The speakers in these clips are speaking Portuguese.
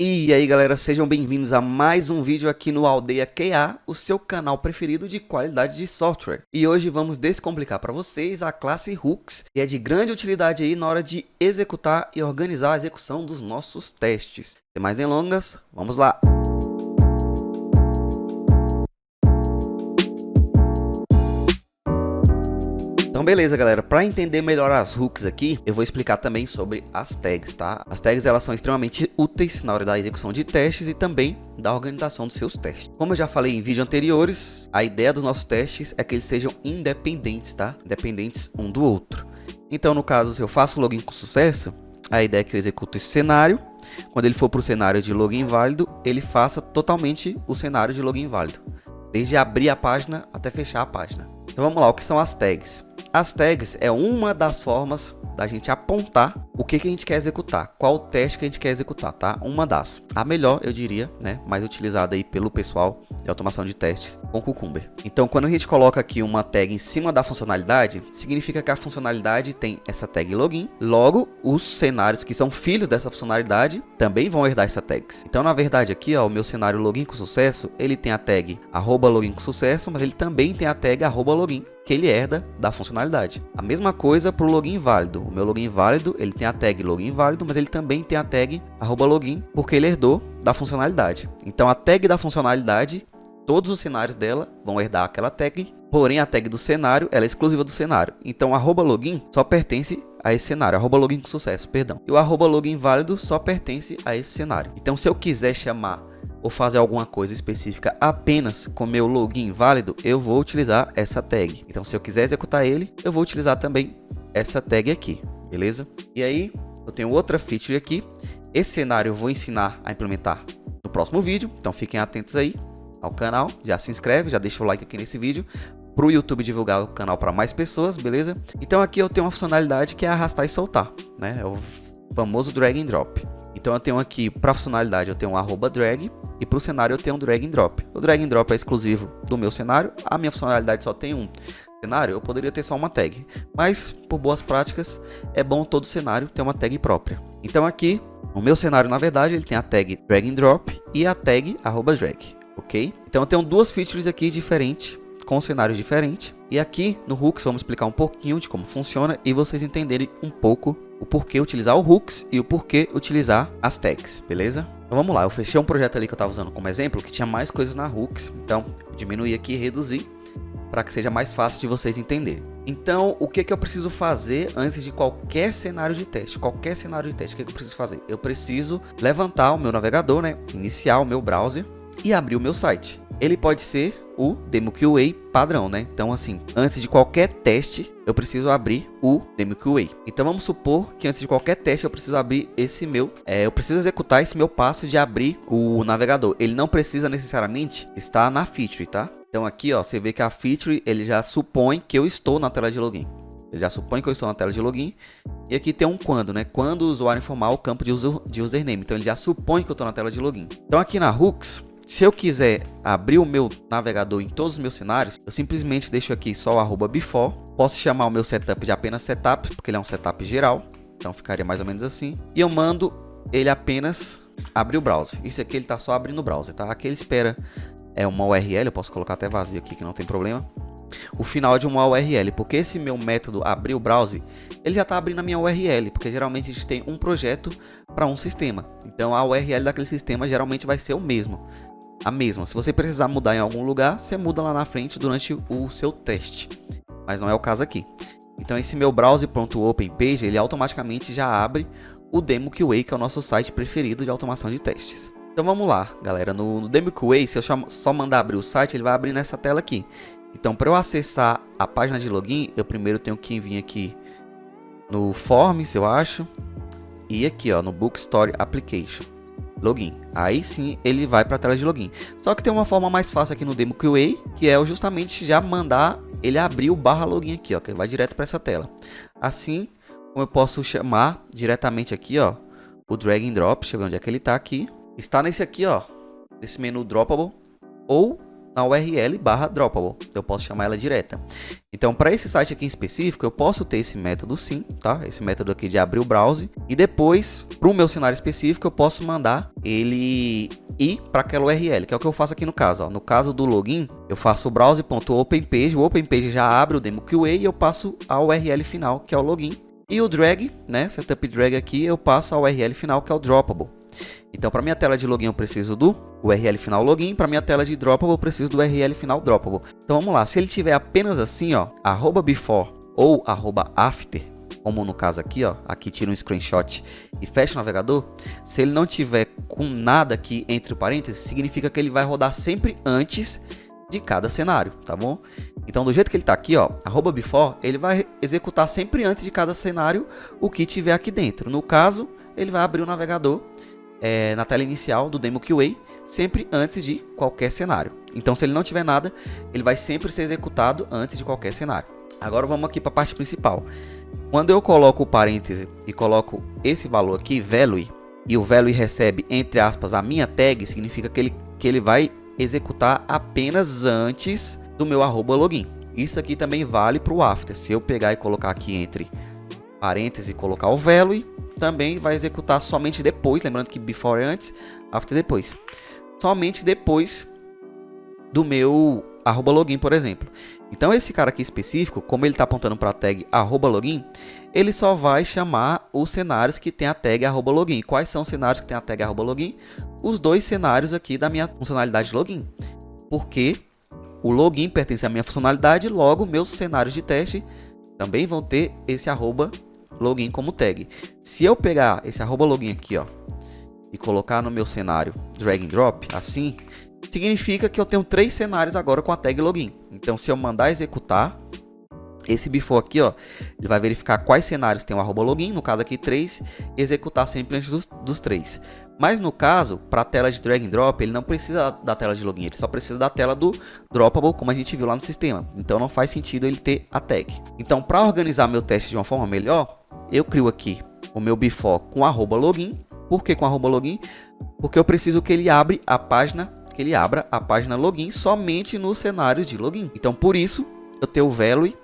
E aí galera, sejam bem-vindos a mais um vídeo aqui no Aldeia QA, o seu canal preferido de qualidade de software. E hoje vamos descomplicar para vocês a classe Hooks, que é de grande utilidade aí na hora de executar e organizar a execução dos nossos testes. Sem mais delongas, vamos lá! Então beleza galera, para entender melhor as hooks aqui, eu vou explicar também sobre as tags, tá? As tags elas são extremamente úteis na hora da execução de testes e também da organização dos seus testes. Como eu já falei em vídeos anteriores, a ideia dos nossos testes é que eles sejam independentes, tá? Independentes um do outro. Então no caso, se eu faço login com sucesso, a ideia é que eu executo esse cenário. Quando ele for para o cenário de login válido, ele faça totalmente o cenário de login válido, desde abrir a página até fechar a página. Então vamos lá, o que são as tags? As tags é uma das formas da gente apontar o que a gente quer executar, qual o teste que a gente quer executar, tá? Uma das. A melhor, eu diria, né? Mais utilizada aí pelo pessoal de automação de testes com Cucumber. Então, quando a gente coloca aqui uma tag em cima da funcionalidade, significa que a funcionalidade tem essa tag login. Logo, os cenários que são filhos dessa funcionalidade também vão herdar essa tags. Então, na verdade, aqui, ó, o meu cenário login com sucesso, ele tem a tag @login com sucesso, mas ele também tem a tag @login, que ele herda da funcionalidade. A mesma coisa para o login válido. O meu login válido, ele tem a tag login válido, mas ele também tem a tag @login, porque ele herdou da funcionalidade. Então a tag da funcionalidade, todos os cenários dela vão herdar aquela tag, porém a tag do cenário, ela é exclusiva do cenário. Então @login só pertence a esse cenário, @login com sucesso, perdão. E o @login válido só pertence a esse cenário. Então se eu quiser chamar ou fazer alguma coisa específica apenas com meu login válido, eu vou utilizar essa tag. Então se eu quiser executar ele, eu vou utilizar também essa tag aqui, beleza? E aí, eu tenho outra feature aqui. Esse cenário eu vou ensinar a implementar no próximo vídeo, então fiquem atentos aí ao canal, já se inscreve, já deixa o like aqui nesse vídeo, para o YouTube divulgar o canal para mais pessoas, beleza? Então aqui eu tenho uma funcionalidade que é arrastar e soltar, né? É o famoso drag and drop. Então eu tenho aqui, para funcionalidade, eu tenho um @drag e para o cenário eu tenho um drag and drop. O drag and drop é exclusivo do meu cenário, a minha funcionalidade só tem um cenário, eu poderia ter só uma tag, mas por boas práticas é bom todo cenário ter uma tag própria. Então aqui, o meu cenário na verdade ele tem a tag drag and drop e a tag @drag, ok? Então eu tenho duas features aqui diferentes, com cenários diferentes. E aqui no Hooks vamos explicar um pouquinho de como funciona e vocês entenderem um pouco o porquê utilizar o Hooks e o porquê utilizar as tags, beleza? Então vamos lá, eu fechei um projeto ali que eu estava usando como exemplo, que tinha mais coisas na Hooks, então eu diminuí aqui e reduzi para que seja mais fácil de vocês entenderem. Então, o que eu preciso fazer antes de qualquer cenário de teste? Qualquer cenário de teste, o que eu preciso fazer? Eu preciso levantar o meu navegador, né? Iniciar o meu browser e abrir o meu site. Ele pode ser o DemoQA padrão, né? Então, assim, antes de qualquer teste, eu preciso abrir o DemoQA. Então, vamos supor que antes de qualquer teste, eu preciso abrir esse meu... eu preciso executar esse meu passo de abrir o navegador. Ele não precisa necessariamente estar na feature, tá? Então, aqui, ó, você vê que a feature, ele já supõe que eu estou na tela de login. Ele já supõe que eu estou na tela de login. E aqui tem um quando, né? Quando o usuário informar o campo de username. Então, ele já supõe que eu estou na tela de login. Então, aqui na Hooks... Se eu quiser abrir o meu navegador em todos os meus cenários, eu simplesmente deixo aqui só o @before. Posso chamar o meu setup de apenas setup, porque ele é um setup geral. Então ficaria mais ou menos assim. E eu mando ele apenas abrir o browser. Isso aqui ele está só abrindo o browser, tá? Aqui ele espera uma URL, eu posso colocar até vazio aqui que não tem problema. O final de uma URL, porque esse meu método abrir o browser, ele já está abrindo a minha URL, porque geralmente a gente tem um projeto para um sistema. Então a URL daquele sistema geralmente vai ser a mesma. Se você precisar mudar em algum lugar, você muda lá na frente durante o seu teste. Mas não é o caso aqui. Então esse meu browser.openpage, ele automaticamente já abre o DemoQA, que é o nosso site preferido de automação de testes. Então vamos lá, galera. No DemoQA, se eu só mandar abrir o site, ele vai abrir nessa tela aqui. Então para eu acessar a página de login, eu primeiro tenho que vir aqui no Forms, eu acho. E aqui, ó, no Bookstore Application. Login. Aí sim ele vai para a tela de login. Só que tem uma forma mais fácil aqui no DemoQA, que é justamente já mandar ele abrir o /login aqui, ó, que ele vai direto para essa tela. Assim como eu posso chamar diretamente aqui, ó, o drag and drop. Deixa eu ver onde é que ele está aqui. Está nesse aqui, ó, nesse menu droppable. Ou na URL /droppable. Eu posso chamar ela direta. Então, para esse site aqui em específico, eu posso ter esse método sim, tá? Esse método aqui de abrir o browser. E depois, para o meu cenário específico, eu posso mandar ele ir para aquela URL, que é o que eu faço aqui no caso. Ó. No caso do login, eu faço o browser.openpage. O openpage já abre o demo QA e eu passo a URL final, que é o login. E o drag, né? Setup drag aqui, eu passo a URL final, que é o droppable. Então, para minha tela de login, eu preciso do URL final login. Para minha tela de droppable, eu preciso do URL final droppable. Então, vamos lá. Se ele tiver apenas assim, ó, @before ou @after, como no caso aqui, ó, aqui tira um screenshot e fecha o navegador. Se ele não tiver com nada aqui entre parênteses, significa que ele vai rodar sempre antes de cada cenário, tá bom? Então, do jeito que ele tá aqui, ó, @before, ele vai executar sempre antes de cada cenário o que tiver aqui dentro. No caso, ele vai abrir o navegador na tela inicial do demo QA, sempre antes de qualquer cenário. Então, se ele não tiver nada, ele vai sempre ser executado antes de qualquer cenário. Agora vamos aqui para a parte principal. Quando eu coloco o parêntese e coloco esse valor aqui, value, e o value recebe, entre aspas, a minha tag, significa que ele vai executar apenas antes do meu @login. Isso aqui também vale para o after. Se eu pegar e colocar aqui entre parênteses e colocar o value, também vai executar somente depois, lembrando que before é antes, after depois. Somente depois do meu @login, por exemplo. Então esse cara aqui específico, como ele está apontando para a tag @login, ele só vai chamar os cenários que tem a tag @login. Quais são os cenários que tem a tag @login? Os dois cenários aqui da minha funcionalidade de login. Porque o login pertence à minha funcionalidade, logo meus cenários de teste também vão ter esse @login como tag. Se eu pegar esse @login aqui, ó, e colocar no meu cenário drag and drop, assim, significa que eu tenho 3 cenários agora com a tag login. Então, se eu mandar executar esse before aqui, ó, ele vai verificar quais cenários tem o @login, no caso aqui 3, e executar sempre antes dos 3. Mas no caso, para a tela de drag and drop, ele não precisa da tela de login, ele só precisa da tela do droppable, como a gente viu lá no sistema. Então não faz sentido ele ter a tag. Então, para organizar meu teste de uma forma melhor, eu crio aqui o meu before com @login. Por que com @login? Porque eu preciso que ele abra a página login somente nos cenários de login. Então, por isso, eu tenho o value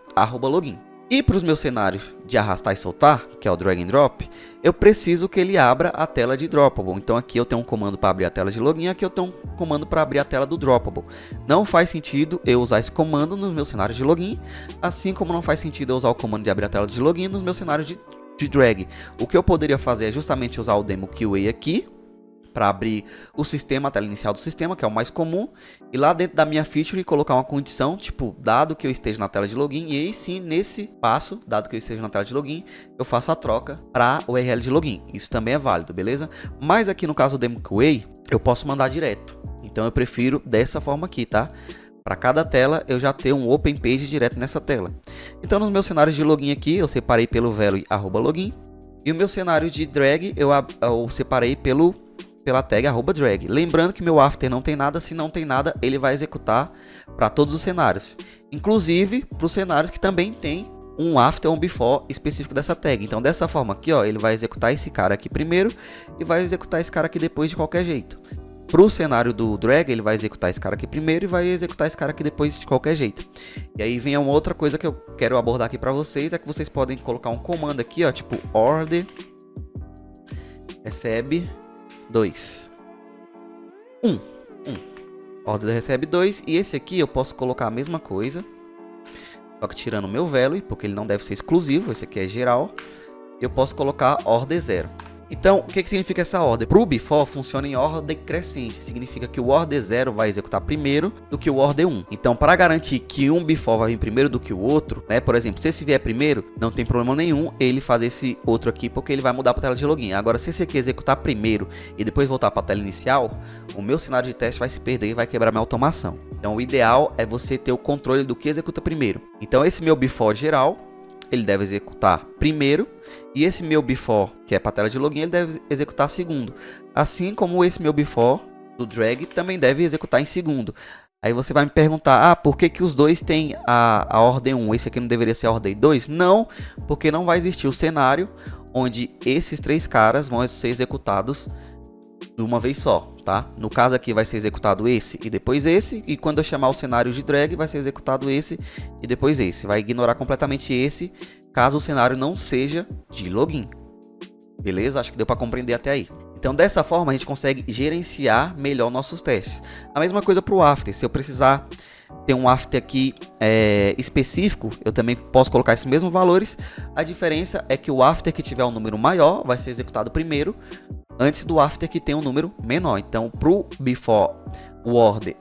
@login. E para os meus cenários de arrastar e soltar, que é o drag and drop, eu preciso que ele abra a tela de droppable. Então aqui eu tenho um comando para abrir a tela de login, aqui eu tenho um comando para abrir a tela do droppable. Não faz sentido eu usar esse comando nos meus cenários de login, assim como não faz sentido eu usar o comando de abrir a tela de login nos meus cenários de drag. O que eu poderia fazer é justamente usar o demo QA aqui, para abrir o sistema, a tela inicial do sistema, que é o mais comum, e lá dentro da minha feature colocar uma condição, tipo, dado que eu esteja na tela de login, e aí sim, nesse passo, dado que eu esteja na tela de login, eu faço a troca para o URL de login. Isso também é válido, beleza? Mas aqui no caso do demo QA, eu posso mandar direto. Então eu prefiro dessa forma aqui, tá? Para cada tela, eu já tenho um open page direto nessa tela. Então nos meus cenários de login aqui, eu separei pelo value @login, e o meu cenário de drag, eu separei pela tag @drag. Lembrando que meu after não tem nada, se não tem nada, ele vai executar para todos os cenários. Inclusive para os cenários que também tem um after ou um before específico dessa tag. Então dessa forma aqui, ó, ele vai executar esse cara aqui primeiro e vai executar esse cara aqui depois de qualquer jeito. Para o cenário do drag, ele vai executar esse cara aqui primeiro e vai executar esse cara aqui depois de qualquer jeito. E aí vem uma outra coisa que eu quero abordar aqui para vocês, é que vocês podem colocar um comando aqui, ó, tipo order recebe 2. Order recebe 2. E esse aqui eu posso colocar a mesma coisa, só que tirando o meu value, porque ele não deve ser exclusivo. Esse aqui é geral. Eu posso colocar order 0. Então, o que significa essa ordem? Para o before funciona em ordem crescente. Significa que o order 0 vai executar primeiro do que o order 1. Então, para garantir que um before vai vir primeiro do que o outro, né? Por exemplo, se esse vier primeiro, não tem problema nenhum ele fazer esse outro aqui, porque ele vai mudar para a tela de login. Agora, se esse aqui executar primeiro e depois voltar para a tela inicial, o meu cenário de teste vai se perder e vai quebrar minha automação. Então, o ideal é você ter o controle do que executa primeiro. Então, esse meu before geral, ele deve executar primeiro, e esse meu before, que é para a tela de login, ele deve executar segundo. Assim como esse meu before do drag também deve executar em segundo. Aí você vai me perguntar, por que os dois têm a ordem 1? Esse aqui não deveria ser a ordem 2? Não, porque não vai existir o cenário onde esses 3 caras vão ser executados de uma vez só. tá? No caso aqui vai ser executado esse e depois esse, e quando eu chamar o cenário de drag vai ser executado esse e depois esse. Vai ignorar completamente esse, caso o cenário não seja de login. Beleza? Acho que deu para compreender até aí. Então dessa forma a gente consegue gerenciar melhor nossos testes. A mesma coisa para o after. Se eu precisar ter um after aqui específico, eu também posso colocar esses mesmos valores. A diferença é que o after que tiver um número maior vai ser executado primeiro, antes do after que tem um número menor. Então para o before, o order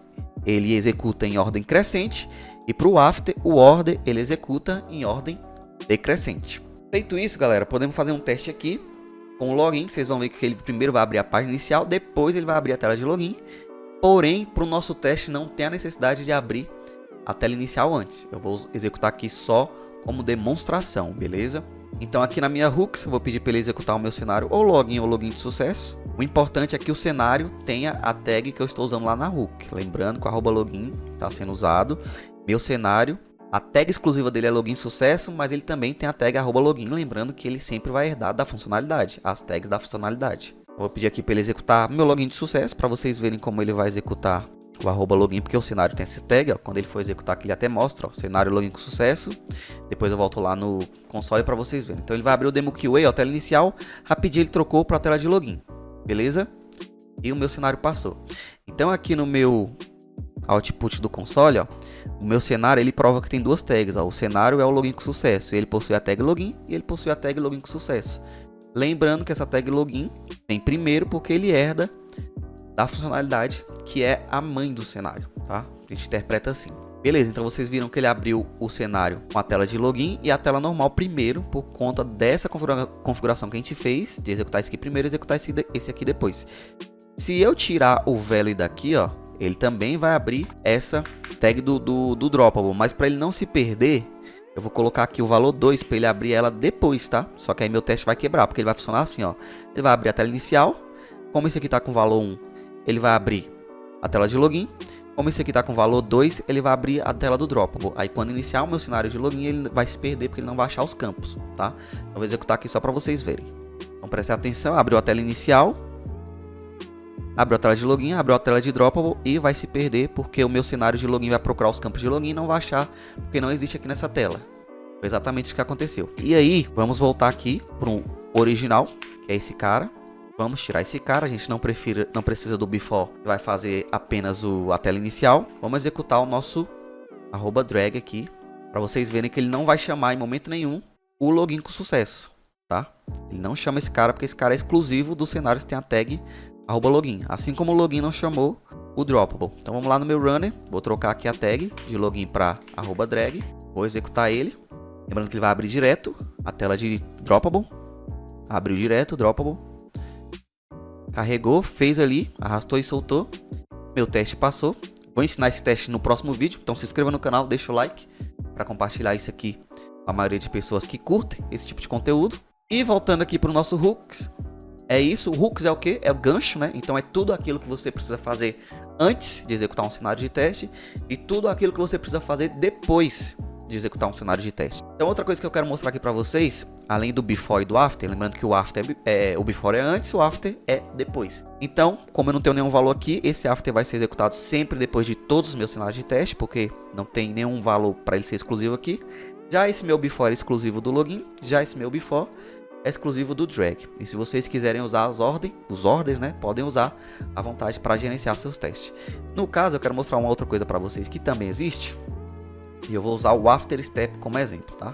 ele executa em ordem crescente, e para o after, o order ele executa em ordem decrescente. Feito isso, galera, podemos fazer um teste aqui com o login. Vocês vão ver que ele primeiro vai abrir a página inicial, depois ele vai abrir a tela de login. Porém, para o nosso teste não tem a necessidade de abrir a tela inicial antes. Eu vou executar aqui só como demonstração, beleza? Então aqui na minha hooks, eu vou pedir para ele executar o meu cenário ou login de sucesso. O importante é que o cenário tenha a tag que eu estou usando lá na hook. Lembrando que o @login está sendo usado. Meu cenário, a tag exclusiva dele é login sucesso, mas ele também tem a tag @login. Lembrando que ele sempre vai herdar da funcionalidade, as tags da funcionalidade. Vou pedir aqui para ele executar meu login de sucesso, para vocês verem como ele vai executar o @login, porque o cenário tem essa tag, ó. Quando ele for executar aqui ele até mostra, ó, cenário login com sucesso. Depois eu volto lá no console para vocês verem. Então ele vai abrir o demo QA, ó, tela inicial, rapidinho ele trocou para a tela de login, beleza? E o meu cenário passou. Então aqui no meu output do console, ó, o meu cenário ele prova que tem duas tags, ó. O cenário é o login com sucesso, ele possui a tag login e ele possui a tag login com sucesso. Lembrando que essa tag login vem primeiro porque ele herda da funcionalidade que é a mãe do cenário, tá? A gente interpreta assim. Beleza, então vocês viram que ele abriu o cenário com a tela de login e a tela normal primeiro, por conta dessa configuração que a gente fez, de executar esse aqui primeiro e executar esse aqui depois. Se eu tirar o value daqui, ó, ele também vai abrir essa tag do Droppable, mas para ele não se perder, eu vou colocar aqui o valor 2 para ele abrir ela depois, tá? Só que aí meu teste vai quebrar, porque ele vai funcionar assim, ó. Ele vai abrir a tela inicial, como esse aqui tá com valor 1, ele vai abrir a tela de login. Como esse aqui tá com valor 2, ele vai abrir a tela do Droppable. Aí quando iniciar o meu cenário de login, ele vai se perder porque ele não vai achar os campos, tá? Eu vou executar aqui só para vocês verem. Então prestem atenção, abriu a tela inicial, abriu a tela de login, abriu a tela de Droppable e vai se perder porque o meu cenário de login vai procurar os campos de login e não vai achar porque não existe aqui nessa tela. Foi exatamente isso que aconteceu. E aí, vamos voltar aqui para o original, que é esse cara. Vamos tirar esse cara, a gente não precisa do before, vai fazer apenas a tela inicial. Vamos executar o nosso @drag aqui, para vocês verem que ele não vai chamar em momento nenhum o login com sucesso, tá? Ele não chama esse cara porque esse cara é exclusivo dos cenários que tem a tag @login, assim como o login não chamou o Droppable. Então vamos lá no meu runner, vou trocar aqui a tag de login para @drag, vou executar ele. Lembrando que ele vai abrir direto a tela de Droppable, abriu direto, Droppable. Carregou, fez ali, arrastou e soltou. Meu teste passou. Vou ensinar esse teste no próximo vídeo. Então se inscreva no canal, deixa o like para compartilhar isso aqui com a maioria de pessoas que curtem esse tipo de conteúdo. E voltando aqui para o nosso hooks. É isso, o hooks é o que? É o gancho, né? Então é tudo aquilo que você precisa fazer antes de executar um cenário de teste e tudo aquilo que você precisa fazer depois de executar um cenário de teste. Então outra coisa que eu quero mostrar aqui para vocês, além do before e do after, lembrando que o before é antes, o after é depois. Então, como eu não tenho nenhum valor aqui, esse after vai ser executado sempre depois de todos os meus cenários de teste, porque não tem nenhum valor para ele ser exclusivo aqui. Já esse meu before é exclusivo do login, já esse meu before é exclusivo do drag. E se vocês quiserem usar os orders, né, podem usar à vontade para gerenciar seus testes. No caso, eu quero mostrar uma outra coisa para vocês que também existe. E eu vou usar o after step como exemplo, tá?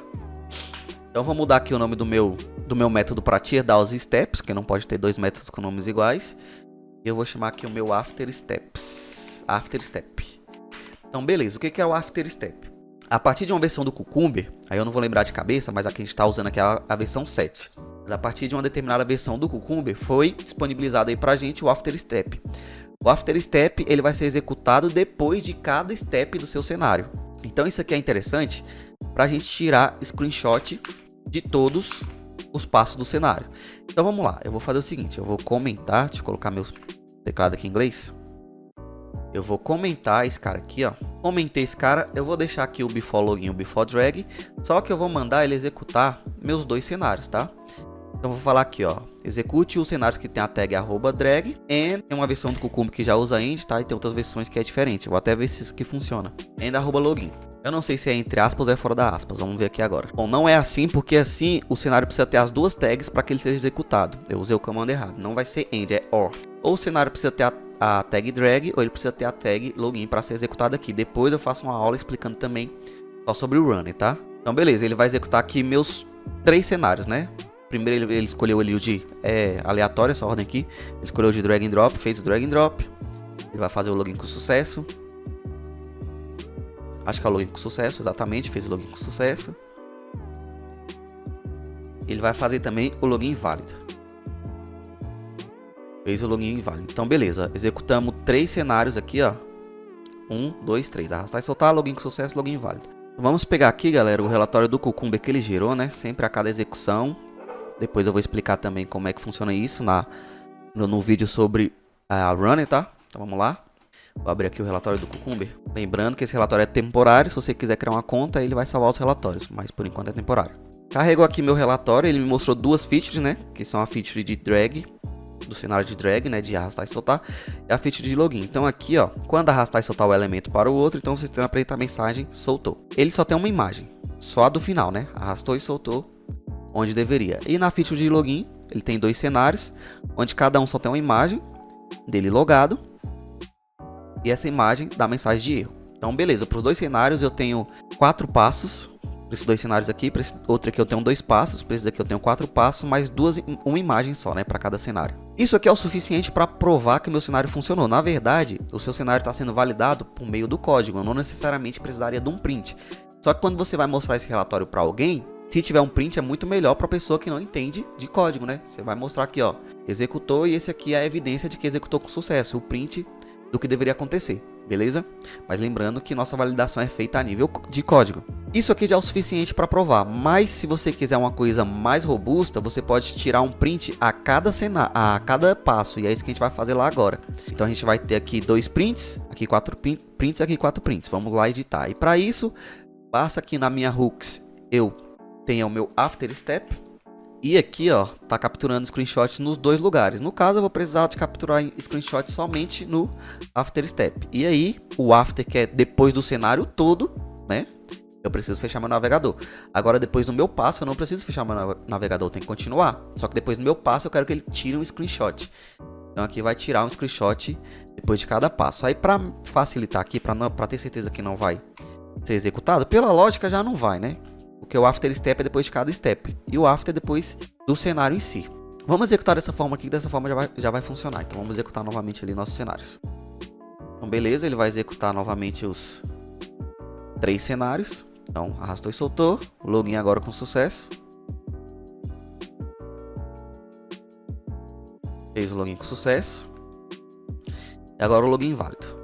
Então vou mudar aqui o nome do meu método para tier dar os steps, que não pode ter dois métodos com nomes iguais. E eu vou chamar aqui o meu after steps. After step. Então beleza, o que é o after step? A partir de uma versão do Cucumber, aí eu não vou lembrar de cabeça, mas aqui a gente está usando aqui a versão 7. Mas a partir de uma determinada versão do Cucumber, foi disponibilizado aí pra gente o after step. O after step ele vai ser executado depois de cada step do seu cenário. Então isso aqui é interessante para a gente tirar screenshot de todos os passos do cenário. Então vamos lá, eu vou fazer o seguinte, eu vou comentar, deixa eu colocar meu teclado aqui em inglês. Eu vou comentar esse cara aqui, ó. Comentei esse cara, eu vou deixar aqui o before login e o before drag, só que eu vou mandar ele executar meus dois cenários, tá? Então eu vou falar aqui, ó, execute os cenários que tem a tag @drag, and tem uma versão do Cucumber que já usa end, tá? E tem outras versões que é diferente. Eu vou até ver se isso aqui funciona. And @login. Eu não sei se é entre aspas ou é fora da aspas, vamos ver aqui agora. Bom, não é assim, porque assim o cenário precisa ter as duas tags para que ele seja executado. Eu usei o comando errado, não vai ser end, é or. Ou o cenário precisa ter a tag drag, ou ele precisa ter a tag login para ser executado aqui. Depois eu faço uma aula explicando também só sobre o runner, tá? Então beleza, ele vai executar aqui meus 3 cenários, né? Primeiro ele escolheu ali o de aleatório, essa ordem aqui. Ele escolheu o de drag and drop, fez o drag and drop. Ele vai fazer o login com sucesso. Acho que é o login com sucesso, exatamente, fez o login com sucesso. Ele vai fazer também o login inválido. Fez o login inválido. Então beleza, executamos 3 cenários aqui, ó. 1, 2, 3, arrastar e soltar, login com sucesso, login inválido. Vamos pegar aqui, galera, o relatório do Cucumber que ele gerou, né? Sempre a cada execução. Depois eu vou explicar também como é que funciona isso no vídeo sobre a runner, tá? Então vamos lá. Vou abrir aqui o relatório do Cucumber. Lembrando que esse relatório é temporário. Se você quiser criar uma conta, ele vai salvar os relatórios. Mas por enquanto é temporário. Carregou aqui meu relatório. Ele me mostrou 2 features, né? Que são a feature de drag, do cenário de drag, né? De arrastar e soltar. E a feature de login. Então aqui, ó. Quando arrastar e soltar o elemento para o outro, então o sistema apresenta a mensagem soltou. Ele só tem uma imagem. Só a do final, né? Arrastou e soltou onde deveria. E na feature de login, ele tem 2 cenários. Onde cada um só tem uma imagem dele logado. E essa imagem dá mensagem de erro. Então beleza, para os 2 cenários eu tenho 4 passos. Para esses 2 cenários aqui, para esse outro aqui eu tenho 2 passos. Para esse daqui eu tenho 4 passos, mais uma imagem só, né, para cada cenário. Isso aqui é o suficiente para provar que meu cenário funcionou. Na verdade, o seu cenário está sendo validado por meio do código. Eu não necessariamente precisaria de um print. Só que quando você vai mostrar esse relatório para alguém, se tiver um print é muito melhor para a pessoa que não entende de código, né? Você vai mostrar aqui, ó, executou, e esse aqui é a evidência de que executou com sucesso. O print do que deveria acontecer, beleza? Mas lembrando que nossa validação é feita a nível de código. Isso aqui já é o suficiente para provar, mas se você quiser uma coisa mais robusta, você pode tirar um print a cada passo, e é isso que a gente vai fazer lá agora. Então a gente vai ter aqui 2 prints, aqui 4 prints, aqui 4 prints. Vamos lá editar. E para isso, basta que na minha hooks eu tenha o meu after step. E aqui, ó, tá capturando screenshot nos 2 lugares. No caso, eu vou precisar de capturar screenshot somente no after step. E aí, o after, que é depois do cenário todo, né? Eu preciso fechar meu navegador. Agora, depois do meu passo, eu não preciso fechar meu navegador, tem que continuar. Só que depois do meu passo, eu quero que ele tire um screenshot. Então aqui vai tirar um screenshot depois de cada passo. Aí, para facilitar aqui, para ter certeza que não vai ser executado, pela lógica já não vai, né? Porque o after step é depois de cada step. E o after é depois do cenário em si. Vamos executar dessa forma aqui, que dessa forma já vai funcionar. Então vamos executar novamente ali nossos cenários. Então beleza, ele vai executar novamente os 3 cenários. Então arrastou e soltou. Login agora com sucesso. Fez o login com sucesso. E agora o login inválido.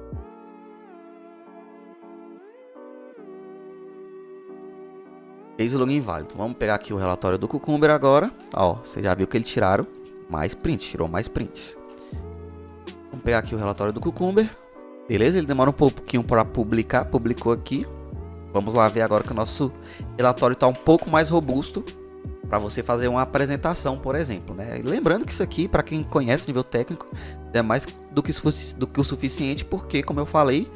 Fez o login inválido. Vamos pegar aqui o relatório do Cucumber agora. Ó, você já viu que eles tiraram mais prints, tirou mais prints. Vamos pegar aqui o relatório do Cucumber. Beleza, ele demora um pouquinho para publicar, publicou aqui. Vamos lá ver agora que o nosso relatório está um pouco mais robusto para você fazer uma apresentação, por exemplo, né? E lembrando que isso aqui, para quem conhece nível técnico, é mais do que o suficiente, porque, como eu falei,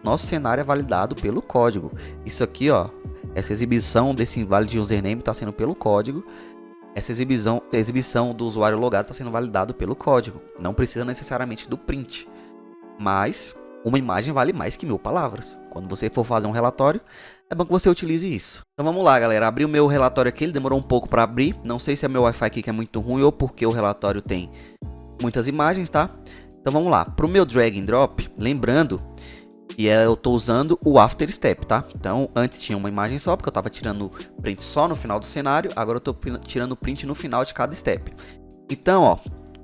nosso cenário é validado pelo código. Isso aqui, ó, essa exibição desse invalid username está sendo pelo código. Essa exibição do usuário logado está sendo validado pelo código. Não precisa necessariamente do print. Mas uma imagem vale mais que 1000 palavras. Quando você for fazer um relatório, é bom que você utilize isso. Então vamos lá, galera. Abri o meu relatório aqui. Ele demorou um pouco para abrir. Não sei se é meu Wi-Fi aqui que é muito ruim ou porque o relatório tem muitas imagens, tá? Então vamos lá. Para o meu drag and drop, lembrando... E eu estou usando o after step, tá? Então, antes tinha uma imagem só, porque eu estava tirando print só no final do cenário. Agora eu estou tirando print no final de cada step. Então, ó,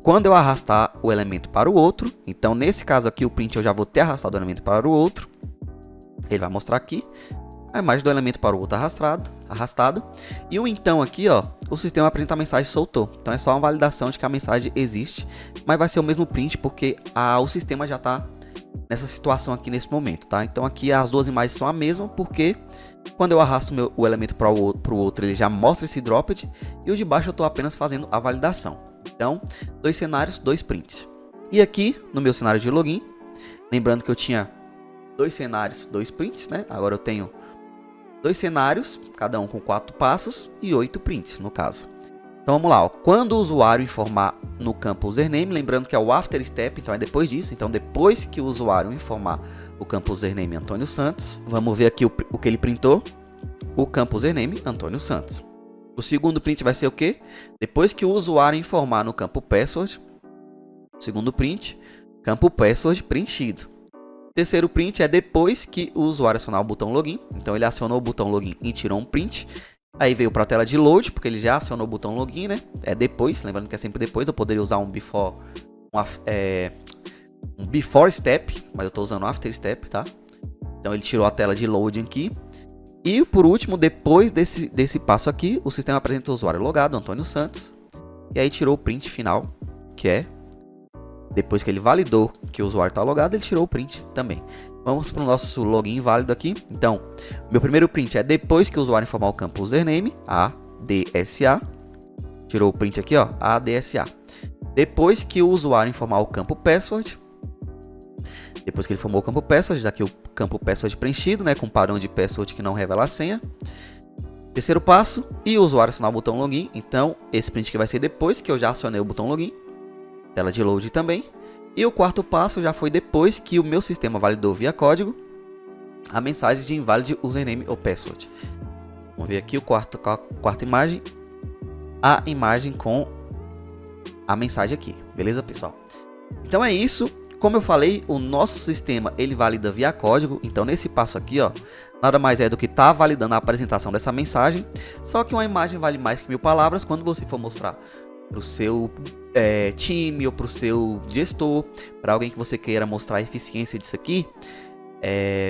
quando eu arrastar o elemento para o outro, então nesse caso aqui o print eu já vou ter arrastado o elemento para o outro. Ele vai mostrar aqui a imagem do elemento para o outro arrastado. E o então aqui, ó, o sistema apresenta a mensagem soltou. Então é só uma validação de que a mensagem existe, mas vai ser o mesmo print porque o sistema já está nessa situação aqui nesse momento, tá? Então aqui as duas imagens são a mesma, porque quando eu arrasto o elemento para o outro, ele já mostra esse dropped, e o de baixo eu estou apenas fazendo a validação. Então, 2 cenários, 2 prints. E aqui, no meu cenário de login, lembrando que eu tinha 2 cenários, 2 prints, né? Agora eu tenho 2 cenários, cada um com 4 passos, e 8 prints, no caso. Então vamos lá, ó. Quando o usuário informar no campo username, lembrando que é o after step, então é depois disso. Então depois que o usuário informar o campo username Antônio Santos, vamos ver aqui o que ele printou, o campo username Antônio Santos. O segundo print vai ser o quê? Depois que o usuário informar no campo password, segundo print, campo password preenchido. O terceiro print é depois que o usuário acionar o botão login, então ele acionou o botão login e tirou um print. Aí veio para a tela de load, porque ele já acionou o botão login, né? É depois, lembrando que é sempre depois. Eu poderia usar um before, um before step, mas eu estou usando after step, tá? Então ele tirou a tela de loading aqui. E por último, depois desse passo aqui, o sistema apresenta o usuário logado, Antônio Santos. E aí tirou o print final, que é depois que ele validou que o usuário está logado, ele tirou o print também. Vamos para o nosso login válido aqui. Então, meu primeiro print é depois que o usuário informar o campo username, ADSA. Tirou o print aqui, ó, ADSA. Depois que o usuário informar o campo password. Depois que ele formou o campo password, daqui o campo password preenchido, né, com padrão de password que não revela a senha. Terceiro passo, e o usuário acionar o botão login. Então, esse print que vai ser depois que eu já acionei o botão login. Tela de load também. E o quarto passo já foi depois que o meu sistema validou via código a mensagem de invalid username ou password. Vamos ver aqui a quarta imagem. A imagem com a mensagem aqui. Beleza, pessoal? Então é isso. Como eu falei, o nosso sistema ele valida via código. Então nesse passo aqui, ó, nada mais é do que estar validando a apresentação dessa mensagem. Só que uma imagem vale mais que 1000 palavras quando você for mostrar para o seu time ou para o seu gestor, para alguém que você queira mostrar a eficiência disso aqui,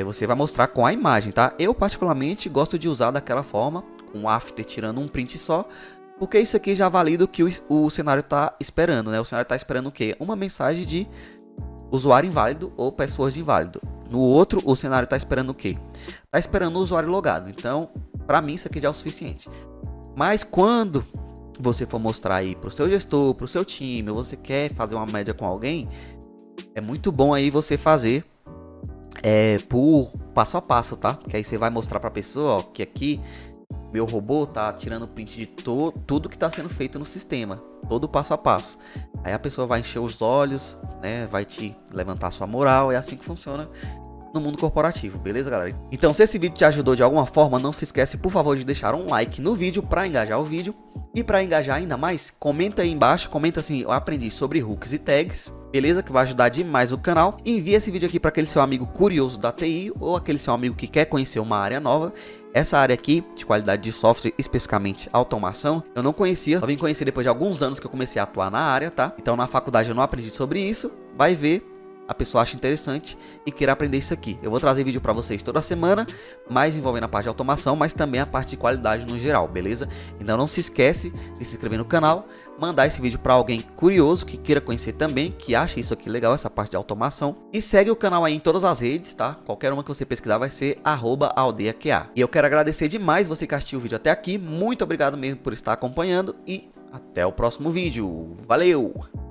você vai mostrar com a imagem, tá? Eu particularmente gosto de usar daquela forma, com o after tirando um print só, porque isso aqui já valida o que o cenário está esperando, né? O cenário está esperando o quê? Uma mensagem de usuário inválido ou password inválido. No outro, o cenário está esperando o quê? Está esperando o usuário logado. Então, para mim isso aqui já é o suficiente. Mas quando você for mostrar aí para o seu gestor, para o seu time, ou você quer fazer uma média com alguém, é muito bom aí você fazer por passo a passo, tá? Que aí você vai mostrar para a pessoa, ó, que aqui meu robô tá tirando print de tudo que está sendo feito no sistema, todo passo a passo. Aí a pessoa vai encher os olhos, né? Vai te levantar sua moral, é assim que funciona no mundo corporativo, beleza, galera? Então, se esse vídeo te ajudou de alguma forma, não se esquece, por favor, de deixar um like no vídeo para engajar o vídeo. E para engajar ainda mais, comenta aí embaixo, comenta assim, eu aprendi sobre hooks e tags, beleza? Que vai ajudar demais o canal. E envia esse vídeo aqui para aquele seu amigo curioso da TI ou aquele seu amigo que quer conhecer uma área nova. Essa área aqui, de qualidade de software, especificamente automação, eu não conhecia, só vim conhecer depois de alguns anos que eu comecei a atuar na área, tá? Então na faculdade eu não aprendi sobre isso, vai ver. A pessoa acha interessante e queira aprender isso aqui. Eu vou trazer vídeo para vocês toda semana, mais envolvendo a parte de automação, mas também a parte de qualidade no geral, beleza? Então não se esquece de se inscrever no canal, mandar esse vídeo para alguém curioso que queira conhecer também, que acha isso aqui legal, essa parte de automação. E segue o canal aí em todas as redes, tá? Qualquer uma que você pesquisar vai ser @aldeiaqa. E eu quero agradecer demais você que assistiu o vídeo até aqui. Muito obrigado mesmo por estar acompanhando e até o próximo vídeo. Valeu!